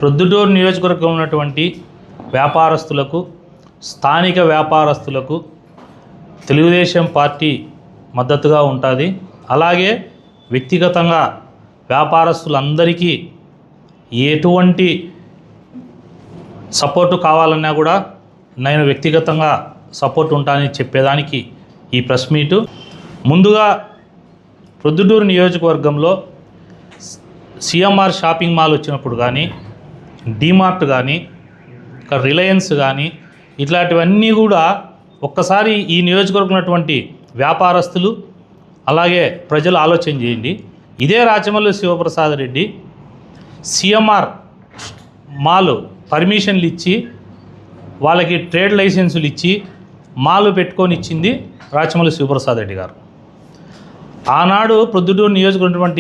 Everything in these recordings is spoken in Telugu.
ప్రొద్దుటూరు నియోజకవర్గం ఉన్నటువంటి వ్యాపారస్తులకు, స్థానిక వ్యాపారస్తులకు తెలుగుదేశం పార్టీ మద్దతుగా ఉంటుంది. అలాగే వ్యక్తిగతంగా వ్యాపారస్తులందరికీ ఎటువంటి సపోర్టు కావాలన్నా కూడా నేను వ్యక్తిగతంగా సపోర్ట్ ఉంటానని చెప్పేదానికి ఈ ప్రెస్ మీటు. ముందుగా ప్రొద్దుటూరు నియోజకవర్గంలో సిఎంఆర్ షాపింగ్ మాల్ వచ్చినప్పుడు కానీ, డిమార్ట్ కానీ, రిలయన్స్ కానీ ఇట్లాంటివన్నీ కూడా ఒక్కసారి ఈ నియోజకవర్గం ఉన్నటువంటి వ్యాపారస్తులు అలాగే ప్రజలు ఆలోచన చేయండి. ఇదే రాచమల్లు శివప్రసాద్ రెడ్డి సిఎంఆర్ మాల్ పర్మిషన్లు ఇచ్చి వాళ్ళకి ట్రేడ్ లైసెన్సులు ఇచ్చి మాల్ పెట్టుకొని ఇచ్చింది రాచమల్లు శివప్రసాద్ రెడ్డి గారు. ఆనాడు ప్రొద్దుటూరు నియోజకవర్గం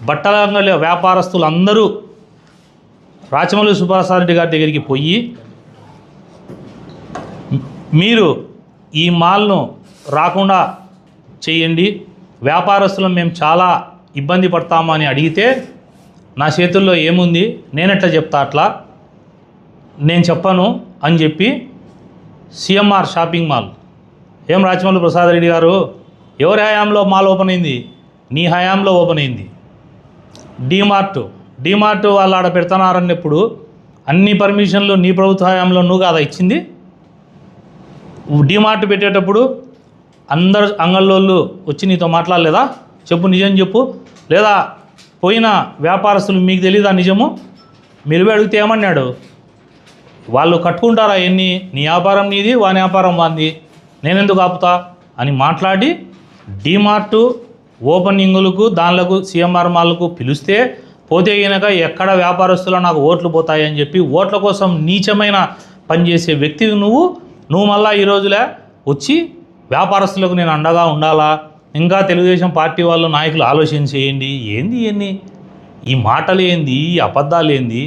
బట్టల అంగడి వ్యాపారస్తులు అందరూ రాచమల్లు శివప్రసాద్ రెడ్డి గారి దగ్గరికి పోయి మీరు ఈ మాల్ను రాకుండా చేయండి, వ్యాపారస్తులను మేము చాలా ఇబ్బంది పడతాము అని అడిగితే నా చేతుల్లో ఏముంది, నేనెట్లా చెప్తా, అట్లా నేను చెప్పను అని చెప్పి సిఎంఆర్ షాపింగ్ మాల్, ఏం రాచమల్లు ప్రసాద్ రెడ్డి గారు ఎవరి హయాంలో మాల్ ఓపెన్ అయింది? నీ హయాంలో ఓపెన్ అయింది. డిమార్ట్ వాళ్ళు ఆడ పెడుతున్నారన్నప్పుడు అన్ని పర్మిషన్లు నీ ప్రభుత్వ హయాంలో నువ్వు కాదా ఇచ్చింది? డిమార్ట్ పెట్టేటప్పుడు అందరు అంగళ్ళోళ్ళు వచ్చి నీతో మాట్లాడలేదా? చెప్పు, నిజం చెప్పు. లేదా పోయిన వ్యాపారస్తులు మీకు తెలీదా నిజము? మీరు అడిగితే ఏమన్నాడు? వాళ్ళు కట్టుకుంటారా ఎన్ని? నీ వ్యాపారం నీది, వాని వ్యాపారం వాంది, నేనెందుకు ఆపుతా అని మాట్లాడి డిమార్ట్ ఓపెనింగులకు దానిలకు సిఎంఆర్ మాల్కు పిలిస్తే పోతే కనుక ఎక్కడ వ్యాపారస్తులు నాకు ఓట్లు పోతాయని చెప్పి ఓట్ల కోసం నీచమైన పనిచేసే వ్యక్తివి నువ్వు మళ్ళీ ఈ రోజులే వచ్చి వ్యాపారస్తులకు నేను అండగా ఉండాలా, ఇంకా తెలుగుదేశం పార్టీ వాళ్ళు నాయకులు ఆలోచన చేయండి. ఏంది ఈ మాటలు ఏంది, ఈ అబద్ధాలు ఏంది?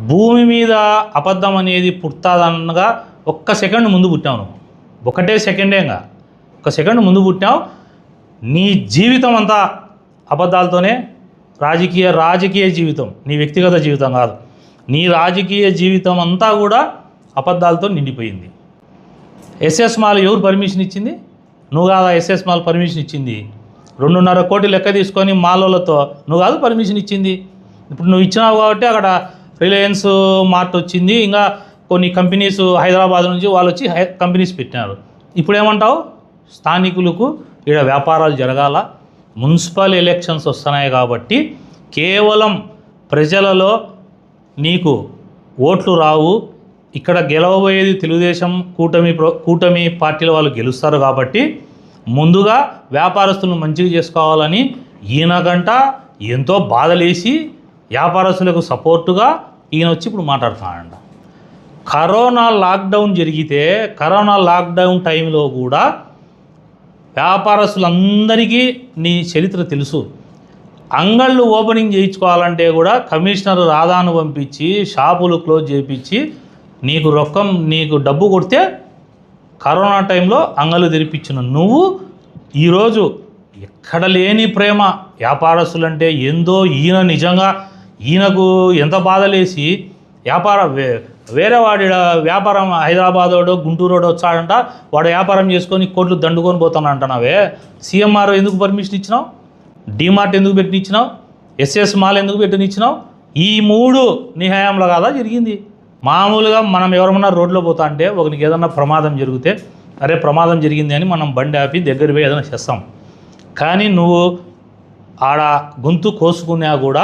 భూమి మీద అబద్ధం అనేది పుట్టాదనగా ఒక్క సెకండ్ ముందు పుట్టావు నువ్వు. ఒకటే సెకండేగా, ఒక సెకండ్ ముందు పుట్టావు. నీ జీవితం అంతా అబద్ధాలతోనే, రాజకీయ జీవితం, నీ వ్యక్తిగత జీవితం కాదు, నీ రాజకీయ జీవితం అంతా కూడా అబద్ధాలతో నిండిపోయింది. ఎస్ఎస్ మాల్ ఎవరు పర్మిషన్ ఇచ్చింది? నువ్వు కాదా ఎస్ఎస్ మాల్ పర్మిషన్ ఇచ్చింది? 2.5 కోటి లెక్క తీసుకొని మాల్లోతో నువ్వు కాదు పర్మిషన్ ఇచ్చింది. ఇప్పుడు నువ్వు ఇచ్చినావు కాబట్టి అక్కడ రిలయన్స్ మార్ట్ వచ్చింది, ఇంకా కొన్ని కంపెనీస్ హైదరాబాద్ నుంచి వాళ్ళు వచ్చి కంపెనీస్ పెట్టినారు. ఇప్పుడు ఏమంటావు? స్థానికులకు ఇక్కడ వ్యాపారాలు జరగాల, మున్సిపల్ ఎలక్షన్స్ వస్తున్నాయి కాబట్టి కేవలం ప్రజలలో నీకు ఓట్లు రావు, ఇక్కడ గెలవబోయేది తెలుగుదేశం కూటమి పార్టీల వాళ్ళు గెలుస్తారు కాబట్టి ముందుగా వ్యాపారస్తులను మంచిగా చేసుకోవాలని ఈయనగంట ఎంతో బాధలేసి వ్యాపారస్తులకు సపోర్టుగా ఈయన వచ్చి ఇప్పుడు మాట్లాడుతున్నాడంట. కరోనా లాక్డౌన్ టైంలో కూడా వ్యాపారస్తులందరికీ నీ చరిత్ర తెలుసు. అంగళ్ళు ఓపెనింగ్ చేయించుకోవాలంటే కూడా కమిషనర్ రాధాను పంపించి షాపులు క్లోజ్ చేయించి నీకు డబ్బు కొడితే కరోనా టైంలో అంగళ్ళు తెరిపించిన నువ్వు ఈరోజు ఎక్కడ లేని ప్రేమ వ్యాపారస్తులంటే ఏందో ఈయనకు ఎంత బాధలేసి వేరే వాడి వ్యాపారం హైదరాబాదోడో గుంటూరోడో వచ్చాడంట, వాడు వ్యాపారం చేసుకొని కోట్లు దండుకొని పోతానంటున్నావే. సిఎంఆర్ ఎందుకు పర్మిషన్ ఇచ్చినావు? డిమార్ట్ ఎందుకు పెట్టినిచ్చినావు? ఎస్ఎస్ మాల్ ఎందుకు పెట్టినిచ్చినావు? ఈ 3 నీ హయాంలో కాదా జరిగింది? మామూలుగా మనం ఎవరన్నా రోడ్లో పోతా అంటే ఒకరికి ఏదన్నా ప్రమాదం జరిగితే అరే ప్రమాదం జరిగింది అని మనం బండి ఆపి దగ్గర పోయి ఏదైనా చేస్తాం. కానీ నువ్వు ఆడ గొంతు కోసుకున్నా కూడా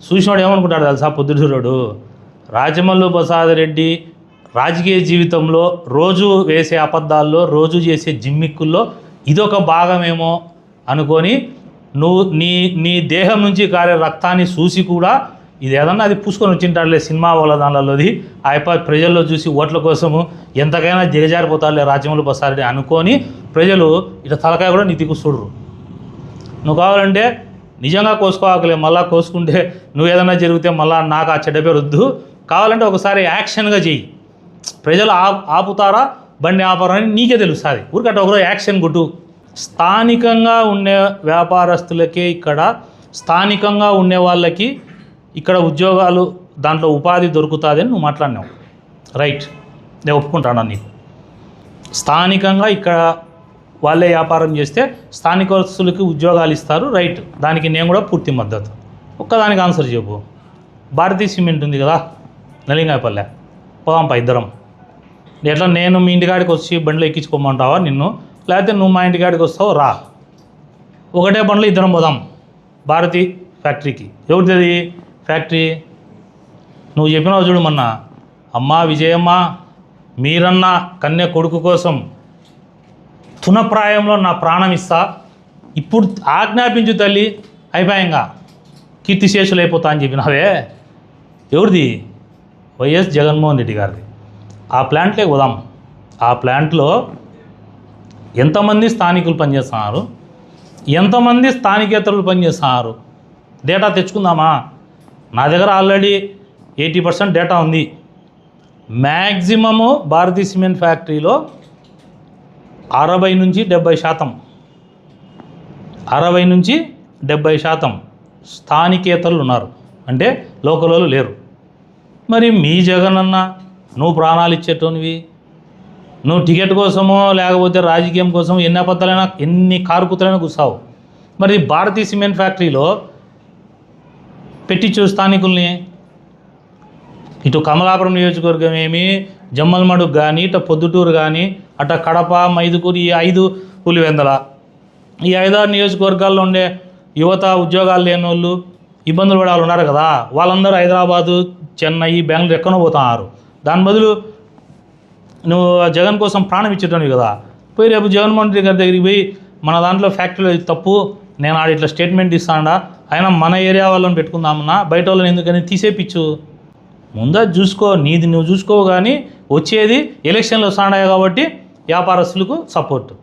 చూసినాడు ఏమనుకుంటాడు తెలుసా? పొద్దుటూరుడు రాచమల్లు ప్రసాద్ రెడ్డి రాజకీయ జీవితంలో రోజు వేసే అబద్ధాల్లో, రోజు చేసే జిమ్మిక్కుల్లో ఇదొక భాగమేమో అనుకొని నువ్వు నీ దేహం నుంచి కారే రక్తాన్ని చూసి కూడా ఇది ఏదన్నా అది పూసుకొని వచ్చింటాడులే సినిమా వాళ్ళ దానిలోది ప్రజల్లో చూసి ఓట్ల కోసము ఎంతకైనా దిగజారిపోతాడులే రాచమల్లు ప్రసాద్ రెడ్డి అనుకొని ప్రజలు ఇట్లా తలకాయ కూడా నీ దిక్కు చూడరు. నువ్వు కావాలంటే నిజంగా కోసుకోవాకలే, మళ్ళీ కోసుకుంటే నువ్వు ఏదైనా జరిగితే మళ్ళీ నాకు ఆ చెడ్డ పేరు వద్దు. కావాలంటే ఒకసారి యాక్షన్గా చెయ్యి. ప్రజలు ఆపుతారా బండి ఆపరని నీకే తెలుస్తుంది. ఊరికట్ట ఒకరోజు యాక్షన్ కొట్టు. స్థానికంగా ఉండే వ్యాపారస్తులకే ఇక్కడ స్థానికంగా ఉండే వాళ్ళకి ఇక్కడ ఉద్యోగాలు దాంట్లో ఉపాధి దొరుకుతుంది అని నువ్వు మాట్లాడినావు. రైట్, నేను ఒప్పుకుంటాను నీకు. స్థానికంగా ఇక్కడ వాళ్ళే వ్యాపారం చేస్తే స్థానికస్తులకి ఉద్యోగాలు ఇస్తారు. రైట్, దానికి నేను కూడా పూర్తి మద్దతు. ఒక్కదానికి ఆన్సర్ చెప్పు. భారతీయ సిమెంట్ ఉంది కదా నలింగాయపల్లె, పోదాంపా ఇద్దరం. ఎట్లా నేను మీ ఇంటికాడికి వచ్చి బండిలో ఎక్కించుకోమంటావా నిన్ను, లేకపోతే నువ్వు మా ఇంటికాడికి వస్తావు రా, ఒకటే బండిలో ఇద్దరం పోదాం భారతీ ఫ్యాక్టరీకి. ఎవరిది ఫ్యాక్టరీ? నువ్వు చెప్పినావు చూడు మొన్న, అమ్మా విజయమ్మ మీరన్న కన్య కొడుకు కోసం తునప్రాయంలో నా ప్రాణం ఇస్తా, ఇప్పుడు ఆజ్ఞాపించు తల్లి, అయిపోయాంగా కీర్తిశేషులు అయిపోతా అని చెప్పినావే. ఎవరిది? వైఎస్ జగన్మోహన్ రెడ్డి గారిది. ఆ ప్లాంట్లోకి పోదాం. ఆ ప్లాంట్లో ఎంతమంది స్థానికులు పనిచేస్తున్నారు, ఎంతమంది స్థానికేతరులు పనిచేస్తున్నారు, డేటా తెచ్చుకుందామా? నా దగ్గర ఆల్రెడీ 80% డేటా ఉంది. మ్యాక్సిమము భారతీయ సిమెంట్ ఫ్యాక్టరీలో 60 నుంచి 70%, 60 నుంచి 70% స్థానికేతరులు ఉన్నారు, అంటే లోకల్ వాళ్ళు లేరు. మరి మీ జగనన్న నువ్వు ప్రాణాలు ఇచ్చేటోనివి, నువ్వు టికెట్ కోసమో లేకపోతే రాజకీయం కోసం ఎన్ని అబద్ధాలైనా ఎన్ని కారుకుతలైనా కూర్చావు. మరి భారతీయ సిమెంట్ ఫ్యాక్టరీలో పెట్టించు స్థానికుల్ని. ఇటు కమలాపురం నియోజకవర్గం ఏమి, జమ్మలమడుగు కానీ, ఇటు పొద్దుటూరు కానీ, అటు కడప, మైదుకూరు, ఈ 5 పులివెందల, ఈ 5-6 నియోజకవర్గాల్లో ఉండే యువత, ఉద్యోగాలు లేని వాళ్ళు, ఇబ్బందులు పడే వాళ్ళు ఉన్నారు కదా, వాళ్ళందరూ హైదరాబాదు, చెన్నై, బెంగళూరు ఎక్కడో పోతున్నారు. దాని బదులు నువ్వు జగన్ కోసం ప్రాణం ఇచ్చేటోనివి కదా, పోయి రేపు జగన్మోహన్ రెడ్డి గారి దగ్గరికి పోయి మన దాంట్లో ఫ్యాక్టరీలో ఇది తప్పు, నేను ఆడ ఇట్లా స్టేట్మెంట్ ఇస్తాడా, అయినా మన ఏరియా వాళ్ళని పెట్టుకుందామన్నా, బయట వాళ్ళని ఎందుకని తీసేపిచ్చు. ముందా చూసుకో, నీది నువ్వు చూసుకోవు. కానీ వచ్చేది ఎలక్షన్లు వస్తున్నాయి కాబట్టి వ్యాపారస్తులకు సపోర్టు.